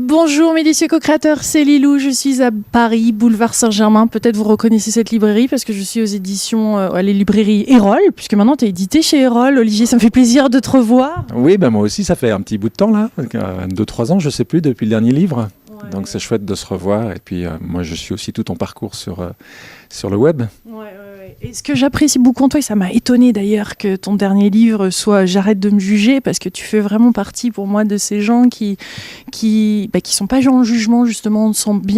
Bonjour mes délicieux co-créateurs, c'est Lilou, je suis à Paris, boulevard Saint-Germain. Peut-être vous reconnaissez cette librairie parce que je suis aux éditions, les librairies Erol, puisque maintenant tu es édité chez Erol. Olivier, ça me fait plaisir de te revoir. Oui, moi aussi, ça fait un petit bout de temps là, 2-3 ans, je sais plus, depuis le dernier livre. Ouais, donc c'est chouette de se revoir. Et puis moi, je suis aussi tout ton parcours sur le web. Et ce que j'apprécie beaucoup en toi, et ça m'a étonné d'ailleurs que ton dernier livre soit J'arrête de me juger, parce que tu fais vraiment partie pour moi de ces gens qui sont pas gens en jugement, justement.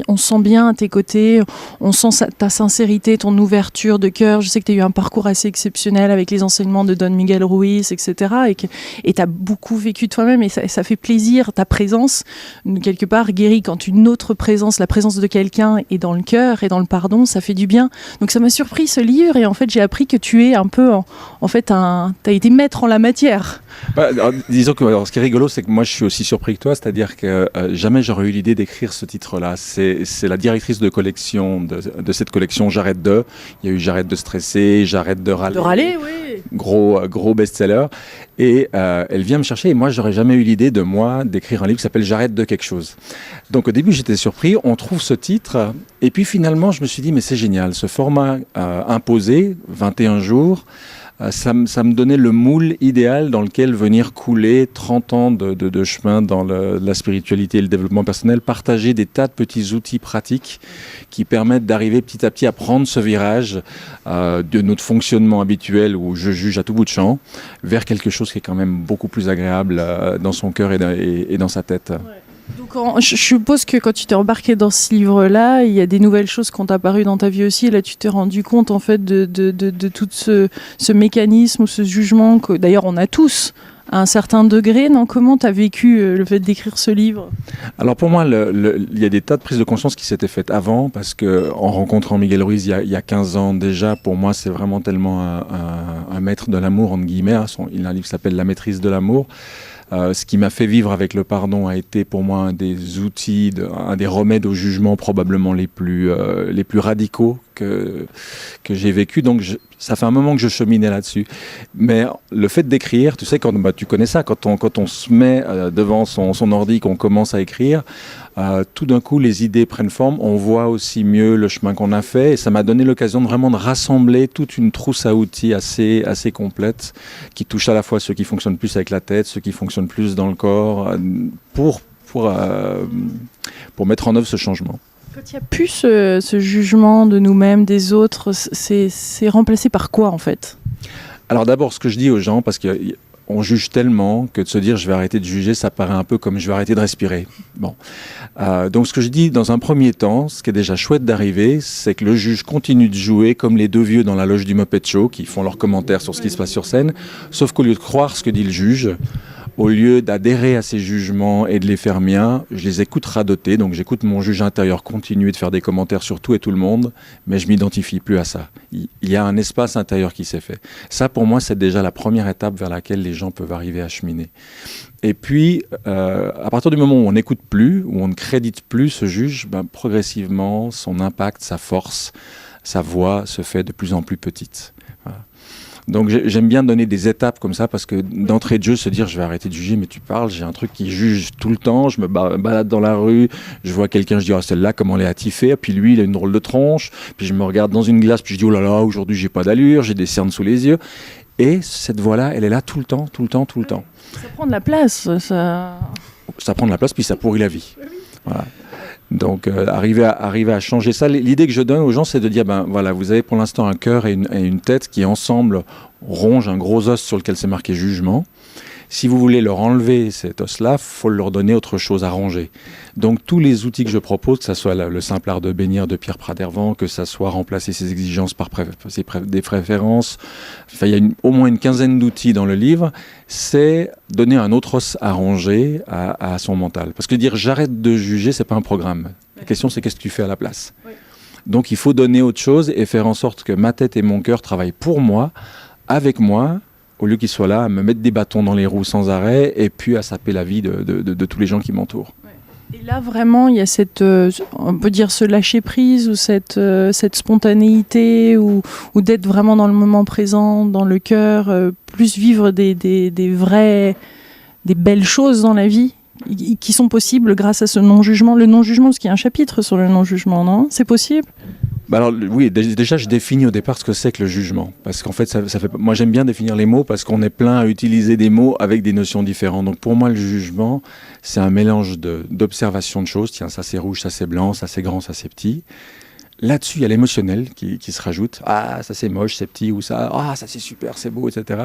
On sent bien à tes côtés, on sent ta sincérité, ton ouverture de cœur. Je sais que tu as eu un parcours assez exceptionnel avec les enseignements de Don Miguel Ruiz, etc. Et tu as beaucoup vécu toi-même, et ça fait plaisir, ta présence, quelque part, guérit quand une autre présence, la présence de quelqu'un est dans le cœur et dans le pardon, ça fait du bien. Donc ça m'a surpris ce livre. Et en fait, j'ai appris que tu es un peu, t'as été maître en la matière. Disons que ce qui est rigolo, c'est que moi, je suis aussi surpris que toi, c'est-à-dire que jamais j'aurais eu l'idée d'écrire ce titre-là. C'est la directrice de collection de cette collection J'arrête de. Il y a eu J'arrête de stresser, J'arrête de râler. De râler, oui. Gros best-seller. Et elle vient me chercher, et moi, j'aurais jamais eu l'idée d'écrire un livre qui s'appelle J'arrête de quelque chose. Donc au début, j'étais surpris. On trouve ce titre, et puis finalement, je me suis dit, mais c'est génial, ce format imposé, 21 jours, ça me donnait le moule idéal dans lequel venir couler 30 ans de chemin dans la spiritualité et le développement personnel, partager des tas de petits outils pratiques qui permettent d'arriver petit à petit à prendre ce virage de notre fonctionnement habituel où je juge à tout bout de champ vers quelque chose qui est quand même beaucoup plus agréable dans son cœur et dans sa tête. Ouais. Donc, je suppose que quand tu t'es embarqué dans ce livre-là, il y a des nouvelles choses qui ont apparu dans ta vie aussi. Et là, tu t'es rendu compte en fait de tout ce mécanisme ou ce jugement que d'ailleurs on a tous à un certain degré. Non, comment tu as vécu le fait d'écrire ce livre ? Alors pour moi, il y a des tas de prises de conscience qui s'étaient faites avant, parce que en rencontrant Miguel Ruiz il y a 15 ans déjà, pour moi c'est vraiment tellement un maître de l'amour, entre guillemets. Il a un livre qui s'appelle La maîtrise de l'amour. Ce qui m'a fait vivre avec le pardon a été pour moi un des outils, un des remèdes au jugement probablement les plus radicaux que j'ai vécu. Donc ça fait un moment que je cheminais là-dessus. Mais le fait d'écrire, tu sais, tu connais ça, quand on se met devant son ordi, qu'on commence à écrire, tout d'un coup les idées prennent forme, on voit aussi mieux le chemin qu'on a fait, et ça m'a donné l'occasion de rassembler toute une trousse à outils assez complète, qui touche à la fois ceux qui fonctionnent plus avec la tête, ceux qui fonctionnent plus dans le corps, pour mettre en œuvre ce changement. Quand il n'y a plus ce jugement de nous-mêmes, des autres, c'est remplacé par quoi en fait ? Alors d'abord, ce que je dis aux gens, parce qu'on juge tellement que de se dire je vais arrêter de juger, ça paraît un peu comme je vais arrêter de respirer. Bon. Donc ce que je dis dans un premier temps, ce qui est déjà chouette d'arriver, c'est que le juge continue de jouer comme les deux vieux dans la loge du Muppet Show qui font leurs commentaires sur ce qui se passe sur scène, sauf qu'au lieu de croire ce que dit le juge, au lieu d'adhérer à ses jugements et de les faire miens, je les écoute radoter. Donc j'écoute mon juge intérieur continuer de faire des commentaires sur tout et tout le monde, mais je m'identifie plus à ça. Il y a un espace intérieur qui s'est fait. Ça, pour moi, c'est déjà la première étape vers laquelle les gens peuvent arriver à cheminer. Et puis, à partir du moment où on n'écoute plus, où on ne crédite plus ce juge, progressivement, son impact, sa force, sa voix se fait de plus en plus petite. Voilà. Donc j'aime bien donner des étapes comme ça, parce que d'entrée de jeu, se dire je vais arrêter de juger, mais tu parles, j'ai un truc qui juge tout le temps, je me balade dans la rue, je vois quelqu'un, je dis celle-là comment elle est attifée, puis lui il a une drôle de tronche, puis je me regarde dans une glace, puis je dis oh là là, aujourd'hui j'ai pas d'allure, j'ai des cernes sous les yeux, et cette voix-là, elle est là tout le temps. Ça prend de la place, ça prend de la place, puis ça pourrit la vie. Voilà. Donc arriver à changer ça. L'idée que je donne aux gens, c'est de dire voilà, vous avez pour l'instant un cœur et une tête qui ensemble rongent un gros os sur lequel c'est marqué jugement. Si vous voulez leur enlever cet os-là, il faut leur donner autre chose à ranger. Donc tous les outils que je propose, que ce soit le simple art de bénir de Pierre Pradervan, que ce soit remplacer ses exigences par des préférences, enfin, il y a au moins une quinzaine d'outils dans le livre, c'est donner un autre os à ranger à son mental. Parce que dire j'arrête de juger, c'est pas un programme. La question c'est qu'est-ce que tu fais à la place. Oui. Donc il faut donner autre chose et faire en sorte que ma tête et mon cœur travaillent pour moi, avec moi, au lieu qu'ils soient là à me mettre des bâtons dans les roues sans arrêt et puis à saper la vie de tous les gens qui m'entourent. Et là, vraiment, il y a cette, on peut dire ce lâcher-prise ou cette spontanéité ou d'être vraiment dans le moment présent, dans le cœur, plus vivre des belles choses dans la vie qui sont possibles grâce à ce non-jugement. Le non-jugement, parce qu'il y a un chapitre sur le non-jugement, non ? C'est possible ? Alors, oui, déjà, je définis au départ ce que c'est que le jugement. Parce qu'en fait, moi, j'aime bien définir les mots parce qu'on est plein à utiliser des mots avec des notions différentes. Donc, pour moi, le jugement, c'est un mélange d'observation de choses. Tiens, ça c'est rouge, ça c'est blanc, ça c'est grand, ça c'est petit. Là-dessus, il y a l'émotionnel qui se rajoute. Ah, ça c'est moche, c'est petit, ou ça, ah, ça c'est super, c'est beau, etc.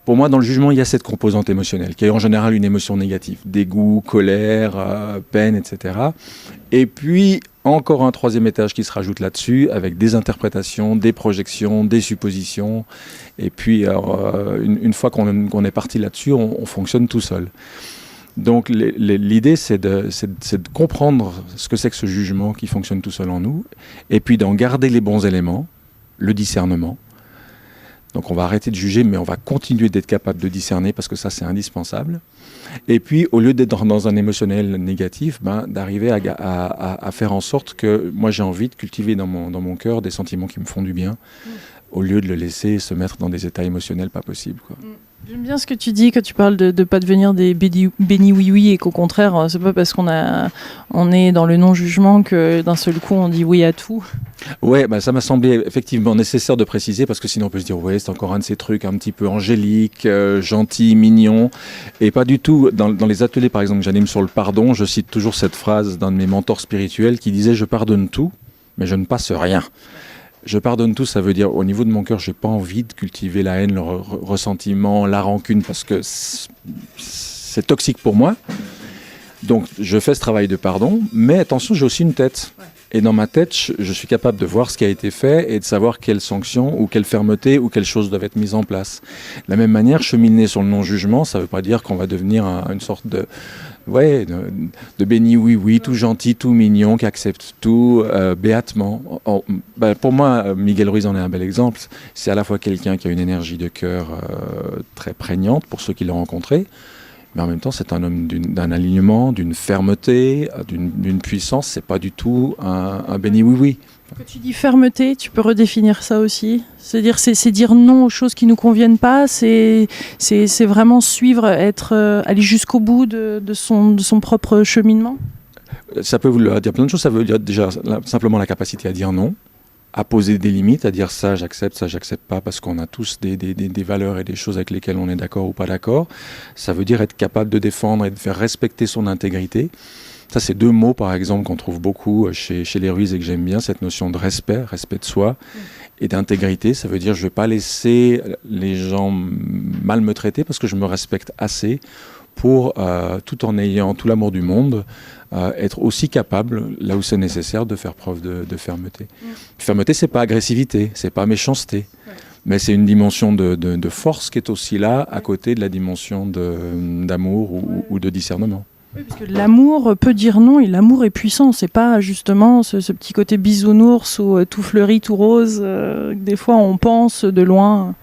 Pour moi, dans le jugement, il y a cette composante émotionnelle, qui est en général une émotion négative. Dégoût, colère, peine, etc. Et puis, encore un troisième étage qui se rajoute là-dessus, avec des interprétations, des projections, des suppositions. Et puis, une fois qu'on est parti là-dessus, on fonctionne tout seul. Donc, l'idée, c'est de comprendre ce que c'est que ce jugement qui fonctionne tout seul en nous, et puis d'en garder les bons éléments, le discernement. Donc, on va arrêter de juger, mais on va continuer d'être capable de discerner, parce que ça, c'est indispensable. Et puis, au lieu d'être dans un émotionnel négatif, d'arriver à faire en sorte que moi, j'ai envie de cultiver dans mon cœur des sentiments qui me font du bien, au lieu de le laisser se mettre dans des états émotionnels pas possibles, quoi. J'aime bien ce que tu dis, que tu parles de ne pas devenir des béni oui-oui, et qu'au contraire, c'est pas parce qu'on est dans le non-jugement que d'un seul coup on dit oui à tout. Ouais, ça m'a semblé effectivement nécessaire de préciser, parce que sinon on peut se dire ouais, c'est encore un de ces trucs un petit peu angéliques, gentils, mignons, et pas du tout. Dans les ateliers par exemple que j'anime sur le pardon, je cite toujours cette phrase d'un de mes mentors spirituels qui disait: je pardonne tout, mais je ne passe rien. Je pardonne tout, ça veut dire au niveau de mon cœur, j'ai pas envie de cultiver la haine, le ressentiment, la rancune, parce que c'est toxique pour moi. Donc je fais ce travail de pardon, mais attention, j'ai aussi une tête. Et dans ma tête, je suis capable de voir ce qui a été fait et de savoir quelles sanctions ou quelle fermeté ou quelles choses doivent être mises en place. De la même manière, cheminer sur le non-jugement, ça ne veut pas dire qu'on va devenir une sorte de béni oui, tout gentil, tout mignon, qui accepte tout béatement. Pour moi, Miguel Ruiz en est un bel exemple. C'est à la fois quelqu'un qui a une énergie de cœur très prégnante pour ceux qui l'ont rencontré, mais en même temps, c'est un homme d'un alignement, d'une fermeté, d'une puissance. C'est pas du tout un béni oui. Quand tu dis fermeté, tu peux redéfinir ça aussi. C'est-à-dire, c'est dire non aux choses qui nous conviennent pas. C'est vraiment suivre, aller jusqu'au bout de son propre cheminement. Ça peut vouloir dire plein de choses. Ça veut dire déjà simplement la capacité à dire non, à poser des limites, à dire ça j'accepte pas, parce qu'on a tous des valeurs et des choses avec lesquelles on est d'accord ou pas d'accord. Ça veut dire être capable de défendre et de faire respecter son intégrité. Ça, c'est deux mots, par exemple, qu'on trouve beaucoup chez les Ruiz et que j'aime bien, cette notion de respect de soi et d'intégrité. Ça veut dire je ne vais pas laisser les gens mal me traiter parce que je me respecte assez pour, tout en ayant tout l'amour du monde, être aussi capable, là où c'est nécessaire, de faire preuve de fermeté. Fermeté, c'est pas agressivité, c'est pas méchanceté. Mais c'est une dimension de force qui est aussi là, à côté de la dimension d'amour ou de discernement. Oui, parce que l'amour peut dire non, et l'amour est puissant. C'est pas justement ce petit côté bisounours ou tout fleuri, tout rose, que des fois on pense de loin.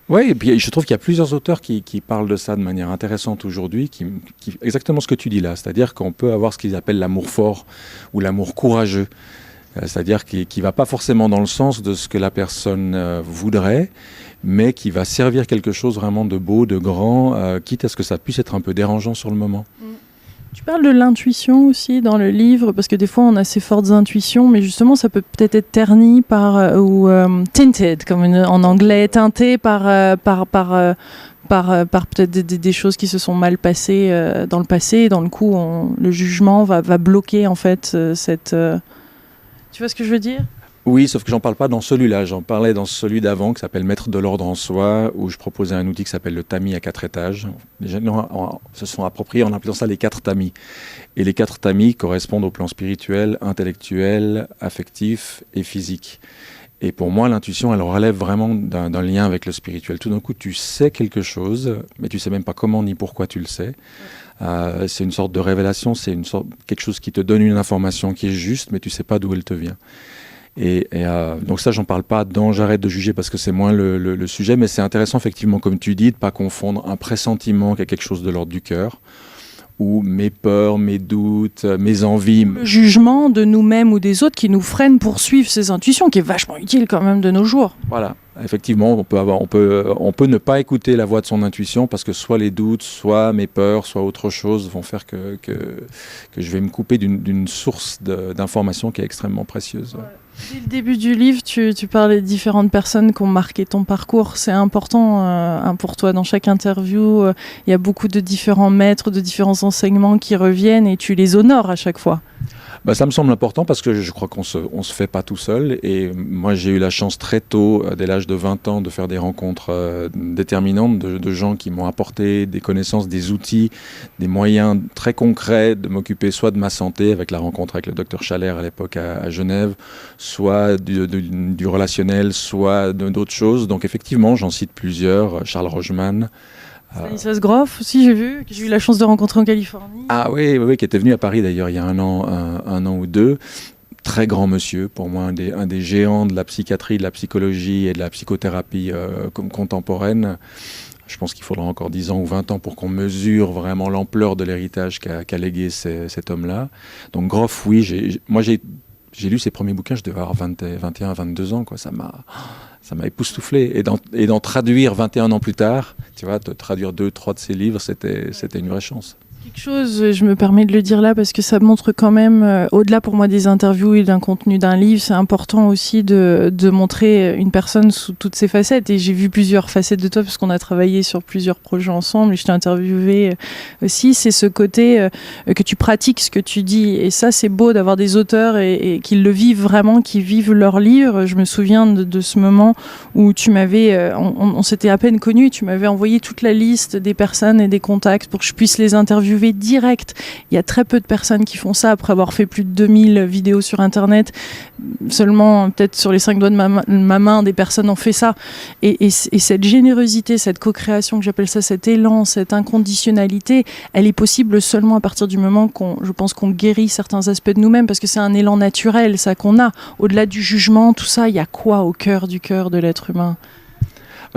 Oui, et puis je trouve qu'il y a plusieurs auteurs qui parlent de ça de manière intéressante aujourd'hui, exactement ce que tu dis là, c'est-à-dire qu'on peut avoir ce qu'ils appellent l'amour fort ou l'amour courageux, c'est-à-dire qui ne va pas forcément dans le sens de ce que la personne voudrait, mais qui va servir quelque chose vraiment de beau, de grand, quitte à ce que ça puisse être un peu dérangeant sur le moment. Tu parles de l'intuition aussi dans le livre, parce que des fois on a ces fortes intuitions, mais justement ça peut peut-être être terni ou tinted, comme en anglais, teinté par peut-être des choses qui se sont mal passées dans le passé, et dans le coup le jugement va bloquer en fait cette... Tu vois ce que je veux dire ? Oui, sauf que j'en parle pas dans celui-là, j'en parlais dans celui d'avant qui s'appelle Mettre de l'ordre en soi, où je proposais un outil qui s'appelle le tamis à 4 étages. Les gens se sont appropriés en appelant ça les 4 tamis. Et les 4 tamis correspondent au plan spirituel, intellectuel, affectif et physique. Et pour moi, l'intuition, elle relève vraiment d'un lien avec le spirituel. Tout d'un coup, tu sais quelque chose, mais tu sais même pas comment ni pourquoi tu le sais. C'est une sorte de révélation, c'est quelque chose qui te donne une information qui est juste, mais tu sais pas d'où elle te vient. Et donc ça, j'en parle pas dans J'arrête de juger parce que c'est moins le sujet, mais c'est intéressant effectivement, comme tu dis, de pas confondre un pressentiment qui est quelque chose de l'ordre du cœur, ou mes peurs, mes doutes, mes envies. Le jugement de nous-mêmes ou des autres qui nous freine pour suivre ces intuitions, qui est vachement utile quand même de nos jours. Voilà. Effectivement, on peut ne pas écouter la voix de son intuition parce que soit les doutes, soit mes peurs, soit autre chose vont faire que je vais me couper d'une source d'information qui est extrêmement précieuse. Ouais. Dès le début du livre, tu parles des différentes personnes qui ont marqué ton parcours. C'est important pour toi. Dans chaque interview, il y a beaucoup de différents maîtres, de différents enseignements qui reviennent et tu les honores à chaque fois. Ça me semble important parce que je crois qu'on se fait pas tout seul. Et moi, j'ai eu la chance très tôt, dès l'âge de 20 ans, de faire des rencontres déterminantes de gens qui m'ont apporté des connaissances, des outils, des moyens très concrets de m'occuper soit de ma santé, avec la rencontre avec le docteur Chaler à l'époque à Genève, soit du relationnel, soit d'autres choses. Donc effectivement, j'en cite plusieurs. Charles Rogeman. Stanislas Grof aussi, j'ai eu la chance de rencontrer en Californie. Ah oui, qui était venu à Paris d'ailleurs il y a un an ou deux. Très grand monsieur, pour moi un des géants de la psychiatrie, de la psychologie et de la psychothérapie contemporaine. Je pense qu'il faudra encore 10 ans ou 20 ans pour qu'on mesure vraiment l'ampleur de l'héritage qu'a légué cet homme-là. Donc Grof, oui, j'ai lu ses premiers bouquins, je devais avoir 21, 22 ans, quoi. Ça m'a époustouflé. Et d'en traduire 21 ans plus tard, tu vois, de traduire 2-3 de ses livres, c'était une vraie chance. Quelque chose, je me permets de le dire là parce que ça montre quand même, au-delà pour moi des interviews et d'un contenu d'un livre, c'est important aussi de montrer une personne sous toutes ses facettes. Et j'ai vu plusieurs facettes de toi parce qu'on a travaillé sur plusieurs projets ensemble et je t'ai interviewé aussi. C'est ce côté que tu pratiques ce que tu dis. Et ça, c'est beau d'avoir des auteurs et qu'ils le vivent vraiment, qui vivent leur livre. Je me souviens de ce moment où tu m'avais, on s'était à peine connus, tu m'avais envoyé toute la liste des personnes et des contacts pour que je puisse les interviewer direct. Il y a très peu de personnes qui font ça après avoir fait plus de 2000 vidéos sur Internet. Seulement, peut-être sur les 5 doigts de ma main, des personnes ont fait ça. Et cette générosité, cette co-création, que j'appelle ça, cet élan, cette inconditionnalité, elle est possible seulement à partir du moment je pense qu'on guérit certains aspects de nous-mêmes, parce que c'est un élan naturel, ça qu'on a. Au-delà du jugement, tout ça, il y a quoi au cœur de l'être humain ?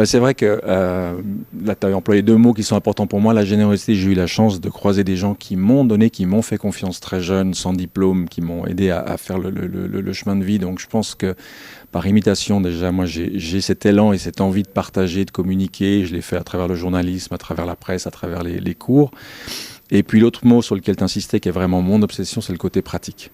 C'est vrai que là, tu as employé 2 mots qui sont importants pour moi. La générosité, j'ai eu la chance de croiser des gens qui m'ont donné, qui m'ont fait confiance très jeune, sans diplôme, qui m'ont aidé à faire le chemin de vie. Donc je pense que par imitation, déjà, moi j'ai cet élan et cette envie de partager, de communiquer. Je l'ai fait à travers le journalisme, à travers la presse, à travers les cours. Et puis l'autre mot sur lequel tu insistais, qui est vraiment mon obsession, c'est le côté pratique.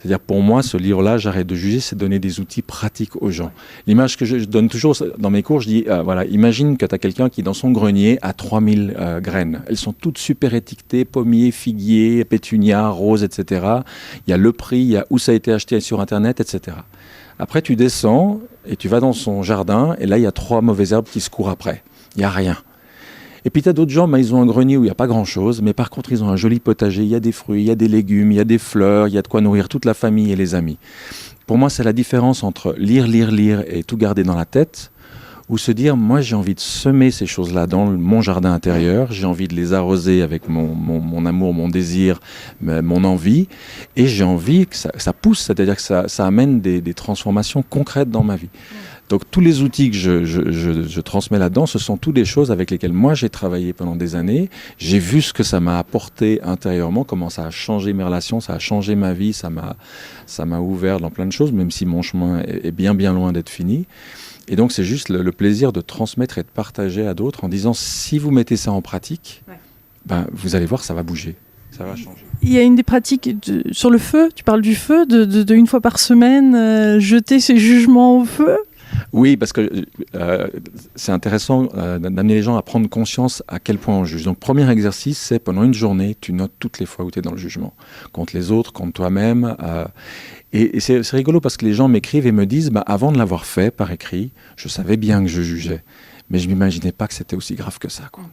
C'est-à-dire, pour moi, ce livre-là, j'arrête de juger, c'est donner des outils pratiques aux gens. L'image que je donne toujours dans mes cours, je dis, voilà, imagine que tu as quelqu'un qui, dans son grenier, a 3000 graines. Elles sont toutes super étiquetées, pommiers, figuiers, pétunias, roses, etc. Il y a le prix, il y a où ça a été acheté sur Internet, etc. Après, tu descends et tu vas dans son jardin, et là, il y a 3 mauvaises herbes qui se courent après. Il n'y a rien. Et puis tu as d'autres gens, ils ont un grenier où il n'y a pas grand-chose, mais par contre ils ont un joli potager, il y a des fruits, il y a des légumes, il y a des fleurs, il y a de quoi nourrir toute la famille et les amis. Pour moi, c'est la différence entre lire et tout garder dans la tête, ou se dire, moi j'ai envie de semer ces choses-là dans mon jardin intérieur, j'ai envie de les arroser avec mon amour, mon désir, mon envie, et j'ai envie que ça pousse, c'est-à-dire que ça amène des transformations concrètes dans ma vie. Donc tous les outils que je transmets là-dedans, ce sont toutes des choses avec lesquelles moi j'ai travaillé pendant des années. J'ai vu ce que ça m'a apporté intérieurement, comment ça a changé mes relations, ça a changé ma vie, ça m'a ouvert dans plein de choses, même si mon chemin est bien loin d'être fini. Et donc c'est juste le plaisir de transmettre et de partager à d'autres en disant, si vous mettez ça en pratique, vous allez voir, ça va bouger. Ça va changer. Il y a une des pratiques sur le feu, tu parles du feu, de une fois par semaine, jeter ses jugements au feu. Oui, parce que c'est intéressant d'amener les gens à prendre conscience à quel point on juge. Donc, premier exercice, c'est pendant une journée, tu notes toutes les fois où tu es dans le jugement. Contre les autres, contre toi-même. Et c'est rigolo parce que les gens m'écrivent et me disent, avant de l'avoir fait par écrit, je savais bien que je jugeais. Mais je ne m'imaginais pas que c'était aussi grave que ça, quoi.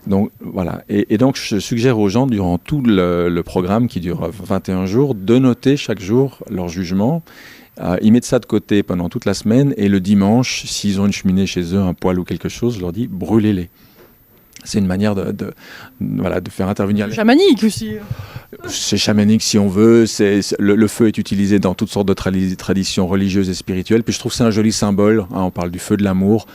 Donc voilà, et donc je suggère aux gens durant tout le programme qui dure 21 jours de noter chaque jour leur jugement. Ils mettent ça de côté pendant toute la semaine et le dimanche, s'ils ont une cheminée chez eux, un poêle ou quelque chose, je leur dis brûlez-les. C'est une manière de faire intervenir. Chamanique aussi. C'est chamanique si on veut, le feu est utilisé dans toutes sortes de traditions religieuses et spirituelles, puis je trouve que c'est un joli symbole, hein, on parle du feu de l'amour,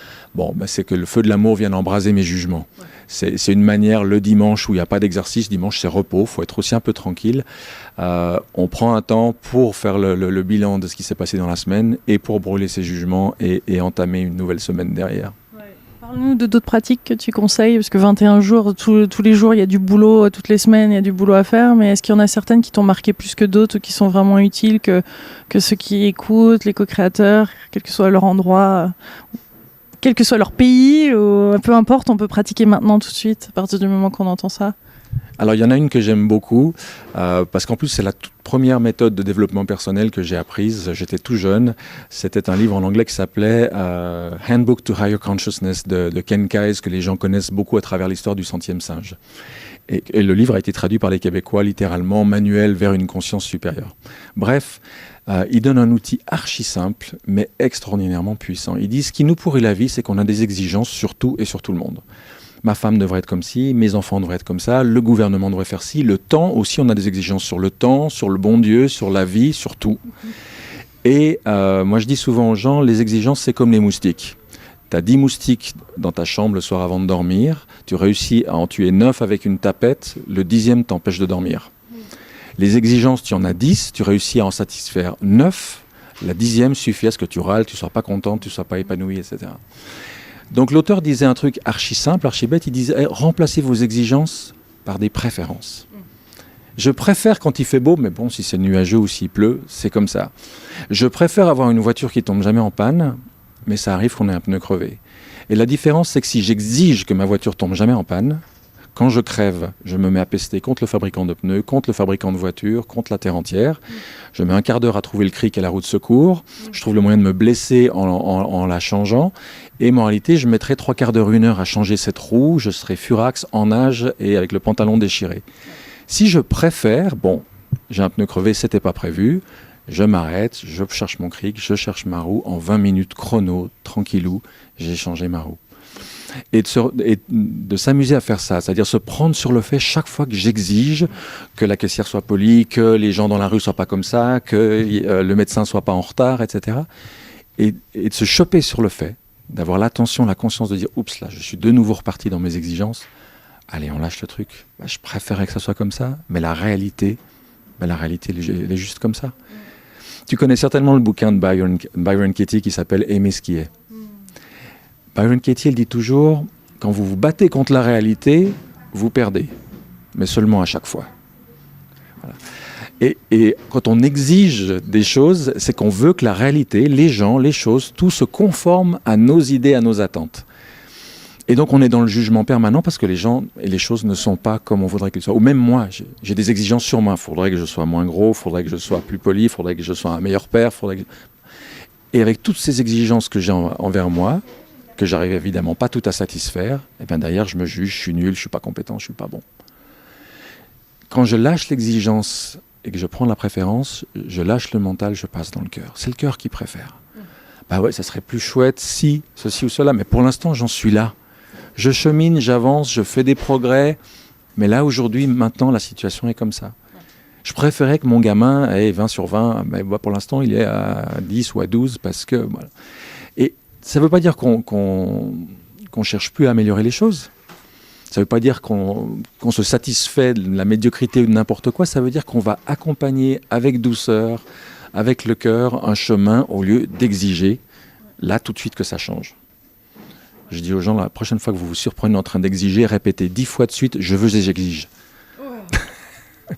c'est que le feu de l'amour vient embraser mes jugements. C'est une manière, le dimanche où il n'y a pas d'exercice, dimanche c'est repos, il faut être aussi un peu tranquille, on prend un temps pour faire le bilan de ce qui s'est passé dans la semaine et pour brûler ses jugements et entamer une nouvelle semaine derrière. Parle-nous de d'autres pratiques que tu conseilles, parce que 21 jours, tous les jours, il y a du boulot, toutes les semaines, il y a du boulot à faire, mais est-ce qu'il y en a certaines qui t'ont marqué plus que d'autres, qui sont vraiment utiles, que ceux qui écoutent, les co-créateurs, quel que soit leur endroit, quel que soit leur pays, peu importe, on peut pratiquer maintenant tout de suite, à partir du moment qu'on entend ça? Alors, il y en a une que j'aime beaucoup, parce qu'en plus, c'est la toute première méthode de développement personnel que j'ai apprise. J'étais tout jeune. C'était un livre en anglais qui s'appelait Handbook to Higher Consciousness de Ken Keyes, que les gens connaissent beaucoup à travers l'histoire du centième singe. Et le livre a été traduit par les Québécois, littéralement, Manuel vers une conscience supérieure. Bref, il donne un outil archi simple, mais extraordinairement puissant. Il dit, ce qui nous pourrit la vie, c'est qu'on a des exigences sur tout et sur tout le monde. Ma femme devrait être comme ci, mes enfants devraient être comme ça, le gouvernement devrait faire ci, le temps aussi, on a des exigences sur le temps, sur le bon Dieu, sur la vie, sur tout. Et moi je dis souvent aux gens, les exigences c'est comme les moustiques. Tu as 10 moustiques dans ta chambre le soir avant de dormir, tu réussis à en tuer 9 avec une tapette, le 10e t'empêche de dormir. Les exigences, tu en as 10, tu réussis à en satisfaire 9, la 10e suffit à ce que tu râles, tu ne sois pas content, tu ne sois pas épanoui, etc. Donc l'auteur disait un truc archi simple, archi bête, il disait remplacez vos exigences par des préférences. Je préfère quand il fait beau, mais bon, si c'est nuageux ou s'il pleut, c'est comme ça. Je préfère avoir une voiture qui tombe jamais en panne, mais ça arrive qu'on ait un pneu crevé. Et la différence, c'est que si j'exige que ma voiture tombe jamais en panne, quand je crève, je me mets à pester contre le fabricant de pneus, contre le fabricant de voitures, contre la terre entière. Je mets un quart d'heure à trouver le cric et la roue de secours. Je trouve le moyen de me blesser en la changeant. Et en réalité, je mettrai 3 quarts d'heure, 1 heure à changer cette roue. Je serai furax, en nage et avec le pantalon déchiré. Si je préfère, j'ai un pneu crevé, c'était pas prévu. Je m'arrête, je cherche mon cric, je cherche ma roue. En 20 minutes chrono, tranquillou, j'ai changé ma roue. Et de s'amuser à faire ça, c'est-à-dire se prendre sur le fait chaque fois que j'exige que la caissière soit polie, que les gens dans la rue soient pas comme ça, que le médecin soit pas en retard, etc. Et de se choper sur le fait, d'avoir l'attention, la conscience de dire « Oups, là, je suis de nouveau reparti dans mes exigences. Allez, on lâche le truc. Je préférerais que ça soit comme ça, mais la réalité, elle est juste comme ça. » Tu connais certainement le bouquin de Byron Katie qui s'appelle « Aimer ce qui est ». Byron Katie, il dit toujours, quand vous vous battez contre la réalité, vous perdez, mais seulement à chaque fois. Voilà. Et quand on exige des choses, c'est qu'on veut que la réalité, les gens, les choses, tout se conforme à nos idées, à nos attentes. Et donc on est dans le jugement permanent parce que les gens et les choses ne sont pas comme on voudrait qu'ils soient. Ou même moi, j'ai des exigences sur moi. Il faudrait que je sois moins gros, il faudrait que je sois plus poli, il faudrait que je sois un meilleur père. Et avec toutes ces exigences que j'ai envers moi, que j'arrive évidemment pas tout à satisfaire, et bien derrière je me juge, je suis nul, je suis pas compétent, je suis pas bon. Quand je lâche l'exigence et que je prends la préférence, je lâche le mental, je passe dans le cœur. C'est le cœur qui préfère. Bah ouais, ça serait plus chouette si, ceci ou cela, mais pour l'instant j'en suis là. Je chemine, j'avance, je fais des progrès, mais là aujourd'hui, maintenant la situation est comme ça. Je préférais que mon gamin ait 20 sur 20, mais pour l'instant il est à 10 ou à 12 parce que... Voilà. Et ça ne veut pas dire qu'on cherche plus à améliorer les choses. Ça ne veut pas dire qu'on se satisfait de la médiocrité ou de n'importe quoi. Ça veut dire qu'on va accompagner avec douceur, avec le cœur, un chemin au lieu d'exiger, là, tout de suite, que ça change. Je dis aux gens, la prochaine fois que vous vous surprenez en train d'exiger, répétez 10 fois de suite, je veux et j'exige. Ouais.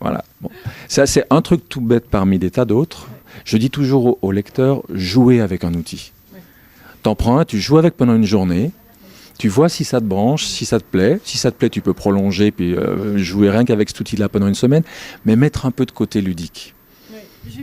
Voilà. Bon. Ça, c'est un truc tout bête parmi des tas d'autres. Je dis toujours aux lecteurs, jouez avec un outil. T'en prends un, tu joues avec pendant une journée, tu vois si ça te branche, si ça te plaît. Si ça te plaît, tu peux prolonger, puis jouer rien qu'avec cet outil-là pendant une semaine, mais mettre un peu de côté ludique.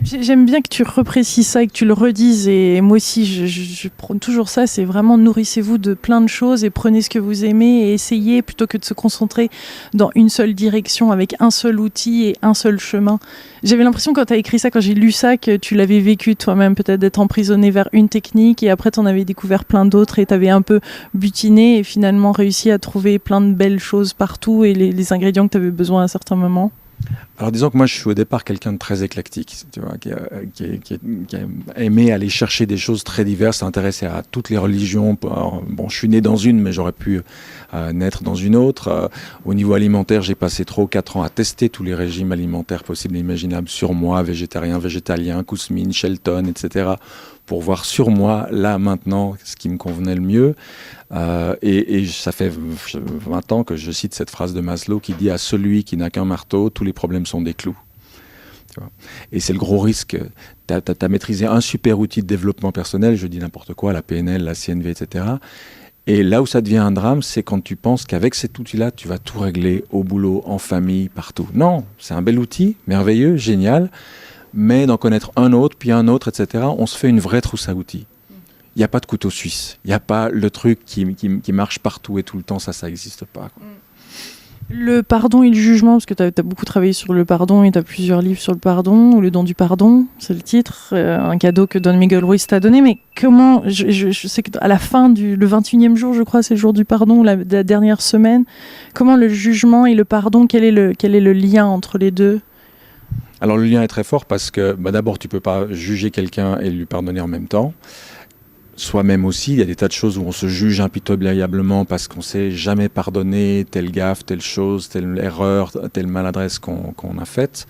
J'aime bien que tu reprécises ça et que tu le redises, et moi aussi je prône toujours ça, c'est vraiment nourrissez-vous de plein de choses et prenez ce que vous aimez et essayez plutôt que de se concentrer dans une seule direction avec un seul outil et un seul chemin. J'avais l'impression quand tu as écrit ça, quand j'ai lu ça, que tu l'avais vécu toi-même, peut-être d'être emprisonné vers une technique et après tu en avais découvert plein d'autres et tu avais un peu butiné et finalement réussi à trouver plein de belles choses partout et les ingrédients que tu avais besoin à certains moments. Alors disons que moi je suis au départ quelqu'un de très éclectique, tu vois, qui a aimé aller chercher des choses très diverses, s'intéresser à toutes les religions. Bon, je suis né dans une, mais j'aurais pu naître dans une autre. Au niveau alimentaire, j'ai passé 3 ou 4 ans à tester tous les régimes alimentaires possibles et imaginables sur moi, végétarien, végétalien, Kousmine, Shelton, etc., pour voir sur moi, là, maintenant, ce qui me convenait le mieux. Et ça fait 20 ans que je cite cette phrase de Maslow qui dit « À celui qui n'a qu'un marteau, tous les problèmes sont des clous ». Tu vois. Et c'est le gros risque. Tu as maîtrisé un super outil de développement personnel, je dis n'importe quoi, la PNL, la CNV, etc. Et là où ça devient un drame, c'est quand tu penses qu'avec cet outil-là, tu vas tout régler au boulot, en famille, partout. Non, c'est un bel outil, merveilleux, génial, mais d'en connaître un autre, puis un autre, etc., on se fait une vraie trousse à outils. Il n'y a pas de couteau suisse. Il n'y a pas le truc qui marche partout et tout le temps. Ça n'existe pas, quoi. Le pardon et le jugement, parce que tu as beaucoup travaillé sur le pardon et tu as plusieurs livres sur le pardon, ou le don du pardon, c'est le titre, un cadeau que Don Miguel Ruiz t'a donné. Mais comment, je sais qu'à la fin le 21e jour, je crois, c'est le jour du pardon, la dernière semaine, comment le jugement et le pardon, quel est le lien entre les deux ? Alors le lien est très fort parce que d'abord, tu ne peux pas juger quelqu'un et lui pardonner en même temps. Soi-même aussi, il y a des tas de choses où on se juge impitoyablement parce qu'on ne sait jamais pardonner telle gaffe, telle chose, telle erreur, telle maladresse qu'on a faite.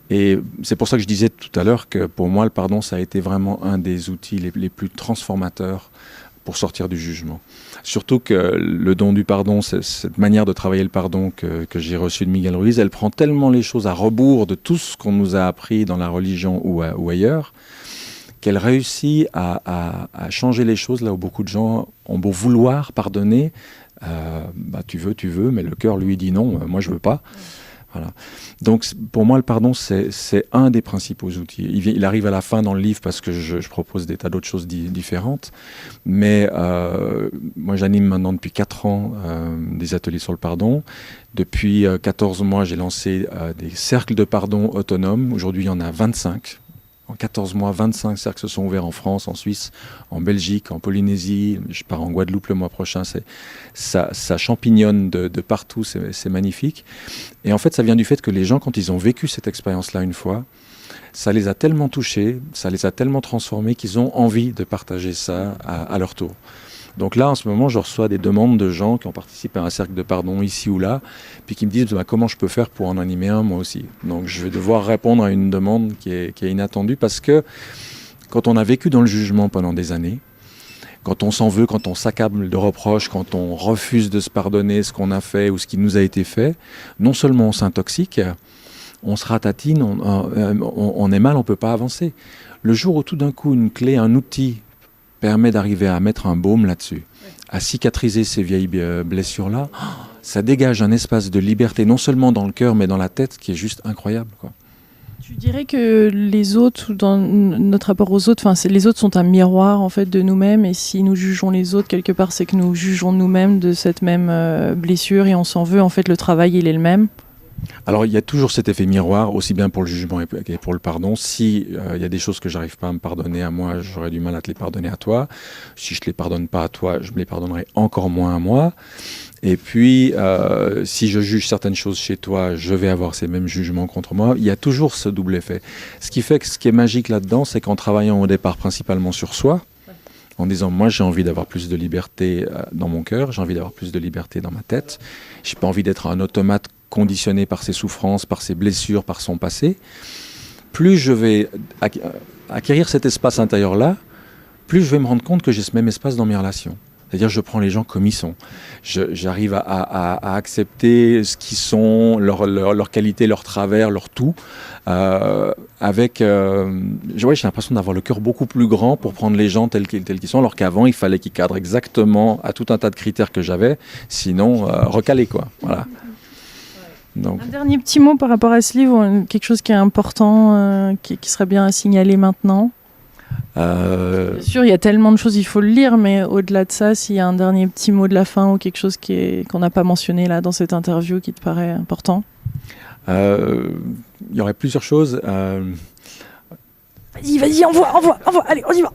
Et c'est pour ça que je disais tout à l'heure que pour moi, le pardon, ça a été vraiment un des outils les plus transformateurs pour sortir du jugement. Surtout que le don du pardon, cette manière de travailler le pardon que j'ai reçu de Miguel Ruiz, elle prend tellement les choses à rebours de tout ce qu'on nous a appris dans la religion ou ailleurs, qu'elle réussit à changer les choses là où beaucoup de gens ont beau vouloir pardonner, tu veux, mais le cœur lui dit non, moi je veux pas. Voilà. Donc pour moi le pardon c'est un des principaux outils. Il arrive à la fin dans le livre parce que je propose des tas d'autres choses différentes, mais moi j'anime maintenant depuis 4 ans des ateliers sur le pardon. Depuis 14 mois j'ai lancé des cercles de pardon autonomes. Aujourd'hui il y en a 25. En 14 mois, 25 cercles se sont ouverts en France, en Suisse, en Belgique, en Polynésie. Je pars en Guadeloupe le mois prochain. Ça champignonne de partout, c'est magnifique. Et en fait, ça vient du fait que les gens, quand ils ont vécu cette expérience-là une fois, ça les a tellement touchés, ça les a tellement transformés qu'ils ont envie de partager ça à leur tour. Donc là, en ce moment, je reçois des demandes de gens qui ont participé à un cercle de pardon ici ou là, puis qui me disent comment je peux faire pour en animer un moi aussi. Donc je vais devoir répondre à une demande qui est inattendue parce que quand on a vécu dans le jugement pendant des années, quand on s'en veut, quand on s'accable de reproches, quand on refuse de se pardonner ce qu'on a fait ou ce qui nous a été fait, non seulement on s'intoxique, on se ratatine, on est mal, on ne peut pas avancer. Le jour où tout d'un coup une clé, un outil permet d'arriver à mettre un baume là-dessus, à cicatriser ces vieilles blessures-là, ça dégage un espace de liberté, non seulement dans le cœur, mais dans la tête, qui est juste incroyable, quoi. Tu dirais que les autres, dans notre rapport aux autres, les autres sont un miroir en fait de nous-mêmes, et si nous jugeons les autres quelque part, c'est que nous jugeons nous-mêmes de cette même blessure et on s'en veut. En fait, le travail, il est le même. Alors il y a toujours cet effet miroir, aussi bien pour le jugement et pour le pardon. Si il y a des choses que j'arrive pas à me pardonner à moi, j'aurais du mal à te les pardonner à toi. Si je te les pardonne pas à toi, je me les pardonnerai encore moins à moi. Et puis si je juge certaines choses chez toi, je vais avoir ces mêmes jugements contre moi. Il y a toujours ce double effet. Ce qui fait que ce qui est magique là-dedans, c'est qu'en travaillant au départ principalement sur soi, en disant moi j'ai envie d'avoir plus de liberté dans mon cœur, j'ai envie d'avoir plus de liberté dans ma tête, j'ai pas envie d'être un automate conditionné par ses souffrances, par ses blessures, par son passé, plus je vais acquérir cet espace intérieur-là, plus je vais me rendre compte que j'ai ce même espace dans mes relations. C'est-à-dire je prends les gens comme ils sont. J'arrive à accepter ce qu'ils sont, leurs qualités, leurs travers, leur tout, avec... j'ai l'impression d'avoir le cœur beaucoup plus grand pour prendre les gens tels qu'ils sont, alors qu'avant, il fallait qu'ils cadrent exactement à tout un tas de critères que j'avais, sinon recalés, quoi. Voilà. Donc. Un dernier petit mot par rapport à ce livre, quelque chose qui est important, qui serait bien à signaler maintenant. Bien sûr, il y a tellement de choses, il faut le lire, mais au-delà de ça, s'il y a un dernier petit mot de la fin ou quelque chose qu'on n'a pas mentionné là dans cette interview qui te paraît important. Il y aurait plusieurs choses. Vas-y, envoie, allez, on y va.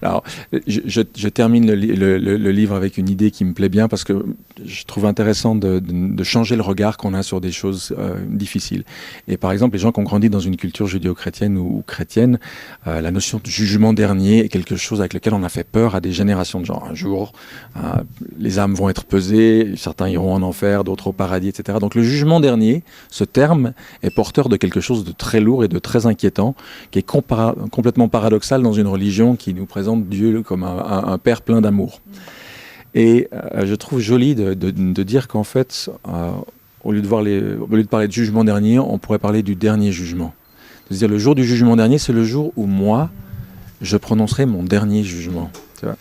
Alors, je termine le livre avec une idée qui me plaît bien parce que je trouve intéressant de changer le regard qu'on a sur des choses difficiles. Et par exemple, les gens qui ont grandi dans une culture judéo-chrétienne ou chrétienne, la notion de jugement dernier est quelque chose avec lequel on a fait peur à des générations de gens. Un jour, les âmes vont être pesées, certains iront en enfer, d'autres au paradis, etc. Donc le jugement dernier, ce terme est porteur de quelque chose de très lourd et de très inquiétant, qui est complètement paradoxal dans une religion qui nous présente Dieu comme un père plein d'amour. Et je trouve joli de dire qu'en fait, au lieu de parler de jugement dernier, on pourrait parler du dernier jugement. De se dire le jour du jugement dernier, c'est le jour où moi, je prononcerai mon dernier jugement. Tu vois.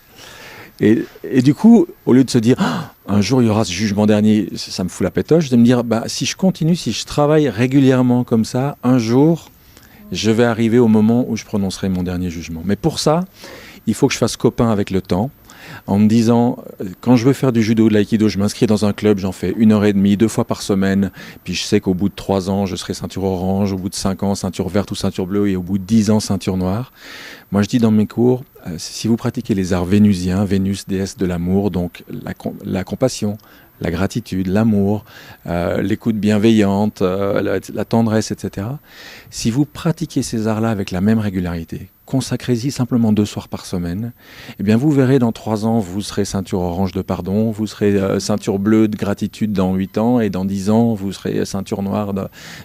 Et du coup, au lieu de se dire un jour il y aura ce jugement dernier, ça me fout la pétoche, de me dire si je continue, si je travaille régulièrement comme ça, un jour je vais arriver au moment où je prononcerai mon dernier jugement. Mais pour ça, il faut que je fasse copain avec le temps, en me disant, quand je veux faire du judo, de l'aïkido, je m'inscris dans un club, j'en fais 1h30, 2 fois par semaine, puis je sais qu'au bout de 3 ans, je serai ceinture orange, au bout de 5 ans, ceinture verte ou ceinture bleue, et au bout de 10 ans, ceinture noire. Moi, je dis dans mes cours, si vous pratiquez les arts vénusiens, Vénus, déesse de l'amour, donc la compassion, la gratitude, l'amour, l'écoute bienveillante, la tendresse, etc. Si vous pratiquez ces arts-là avec la même régularité, consacrez-y simplement 2 soirs par semaine, eh bien vous verrez dans 3 ans, vous serez ceinture orange de pardon, vous serez ceinture bleue de gratitude dans 8 ans, et dans 10 ans, vous serez ceinture noire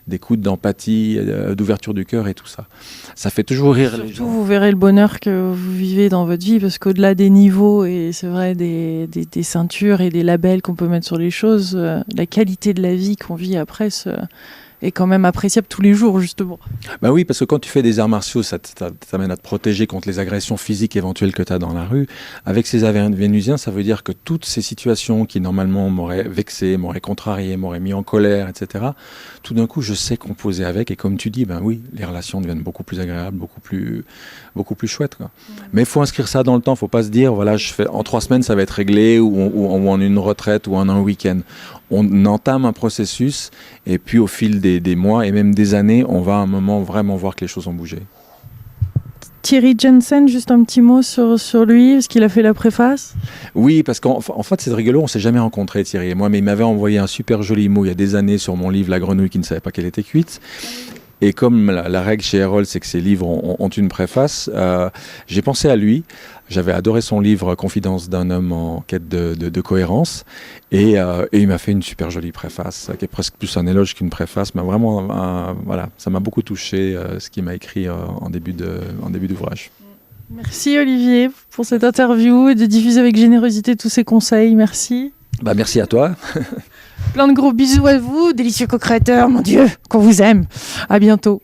d'écoute, d'empathie, d'ouverture du cœur et tout ça. Ça fait toujours rire les gens. Surtout, vous verrez le bonheur que vous vivez dans votre vie, parce qu'au-delà des niveaux, et c'est vrai, des ceintures et des labels qu'on peut mettre sur les choses, la qualité de la vie qu'on vit après est quand même appréciable tous les jours, justement. Bah oui, parce que quand tu fais des arts martiaux, ça t'amène à te protéger contre les agressions physiques éventuelles que tu as dans la rue. Avec ces arts vénusiens, ça veut dire que toutes ces situations qui normalement m'auraient vexé, m'auraient contrarié, m'auraient mis en colère, etc., tout d'un coup, je sais composer avec. Et comme tu dis, ben oui, les relations deviennent beaucoup plus agréables, beaucoup plus chouettes, quoi. Mais il faut inscrire ça dans le temps. Il ne faut pas se dire, voilà, en 3 semaines, ça va être réglé, ou en une retraite, ou en un week-end. On entame un processus, et puis au fil des mois et même des années, on va à un moment vraiment voir que les choses ont bougé. Thierry Jensen, juste un petit mot sur lui, parce qu'il a fait la préface. Oui, parce qu'en fait, c'est rigolo, on ne s'est jamais rencontrés, Thierry et moi, mais il m'avait envoyé un super joli mot il y a des années sur mon livre « La grenouille qui ne savait pas qu'elle était cuite ». Et comme la règle chez Erol, c'est que ses livres ont une préface, j'ai pensé à lui. J'avais adoré son livre « Confidence d'un homme en quête de cohérence ». Et il m'a fait une super jolie préface, qui est presque plus un éloge qu'une préface. Mais vraiment, voilà, ça m'a beaucoup touché, ce qu'il m'a écrit en début d'ouvrage. Merci Olivier pour cette interview et de diffuser avec générosité tous ces conseils. Merci. Merci à toi. Plein de gros bisous à vous, délicieux co-créateurs, mon Dieu, qu'on vous aime. À bientôt.